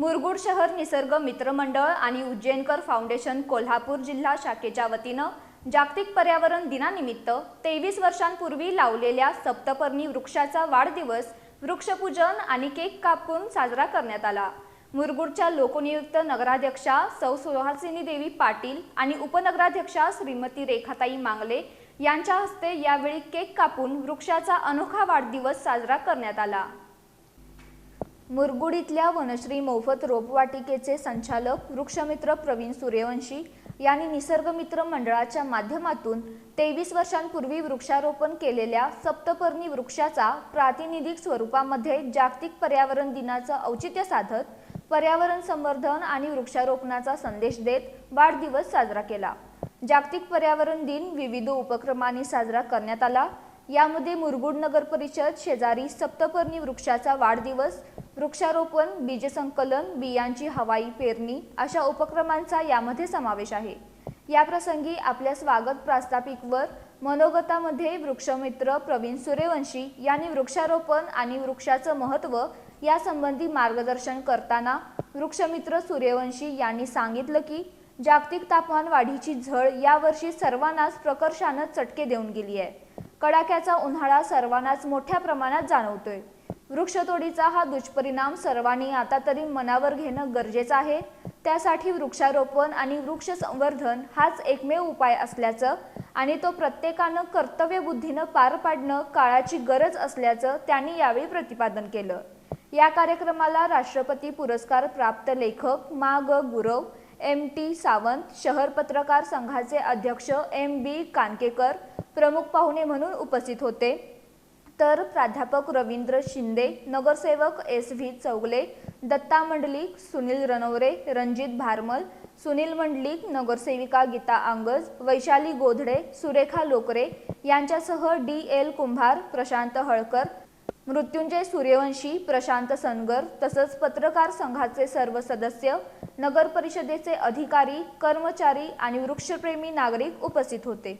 मुरगुड शहर निसर्ग मित्र मंडळ आणि उज्जैनकर फाउंडेशन कोल्हापूर जिल्हा शाखेच्या वतीनं जागतिक पर्यावरण दिनानिमित्त 23 वर्षांपूर्वी लावलेल्या सप्तपर्णी वृक्षाचा वाढदिवस वृक्षपूजन आणि केक कापून साजरा करण्यात आला। मुरगुडच्या लोकनियुक्त नगराध्यक्षा सौ सुहासिनी देवी पाटील आणि उपनगराध्यक्षा श्रीमती रेखाताई मांगले यांच्या हस्ते यावेळी केक कापून वृक्षाचा अनोखा वाढदिवस साजरा करण्यात आला। मुरगुड इथल्या वनश्री मोफत रोपवाटिकेचे संचालक वृक्षमित्र प्रवीण सूर्यवंशी यांनी निसर्ग मित्र मंडळाच्या माध्यमातून 23 वर्षांपूर्वी वृक्षारोपण केलेल्या सप्तपर्णी वृक्षाचा प्रातिनिधिक स्वरूपामध्ये जागतिक पर्यावरण दिनाचं औचित्य साधत पर्यावरण संवर्धन आणि वृक्षारोपणाचा संदेश देत वाढदिवस साजरा केला। जागतिक पर्यावरण दिन विविध उपक्रमांनी साजरा करण्यात आला। यामध्ये मुरगुड नगर परिषद शेजारी सप्तपर्णी वृक्षाचा वाढदिवस, वृक्षारोपण, बीज संकलन, बियांची हवाई पेरणी अशा उपक्रमांचा यामध्ये समावेश आहे। या प्रसंगी आपल्या स्वागत प्रास्ताविकेवर मनोगतामध्ये वृक्षमित्र प्रवीण सूर्यवंशी यांनी वृक्षारोपण आणि वृक्षाचं महत्त्व यासंबंधी मार्गदर्शन करताना वृक्षमित्र सूर्यवंशी यांनी सांगितलं की जागतिक तापमान वाढीची झळ यावर्षी सर्वांनाच प्रकर्षानं चटके देऊन गेली आहे। कडाक्याचा उन्हाळा सर्वांनाच मोठ्या प्रमाणात जाणवतोय। वृक्षतोडीचा हा दुष्परिणाम सर्वांनी आता तरी मनावर घेणं गरजेचं आहे। त्यासाठी वृक्षारोपण आणि वृक्ष संवर्धन हाच एकमेव उपाय असल्याचं आणि तो प्रत्येकानं कर्तव्यबुद्धीनं पार पाडणं काळाची गरज असल्याचं त्यांनी यावेळी प्रतिपादन केलं। या कार्यक्रमाला राष्ट्रपती पुरस्कार प्राप्त लेखक मा. ग. गुरव, M.T. सावंत, शहर पत्रकार संघाचे अध्यक्ष M.B. कानकेकर प्रमुख पाहुणे म्हणून उपस्थित होते, तर प्राध्यापक रवींद्र शिंदे, नगरसेवक S.V. चौगले, दत्ता मंडलिक, सुनील रणवरे, रणजित भारमल, सुनील मंडलिक, नगरसेविका गीता आंगज, वैशाली गोधडे, सुरेखा लोकरे यांच्यासह D.L. कुंभार, प्रशांत हळकर, मृत्युंजय सूर्यवंशी, प्रशांत सनगर तसंच पत्रकार संघाचे सर्व सदस्य, नगर परिषदेचे अधिकारी, कर्मचारी आणि वृक्षप्रेमी नागरिक उपस्थित होते।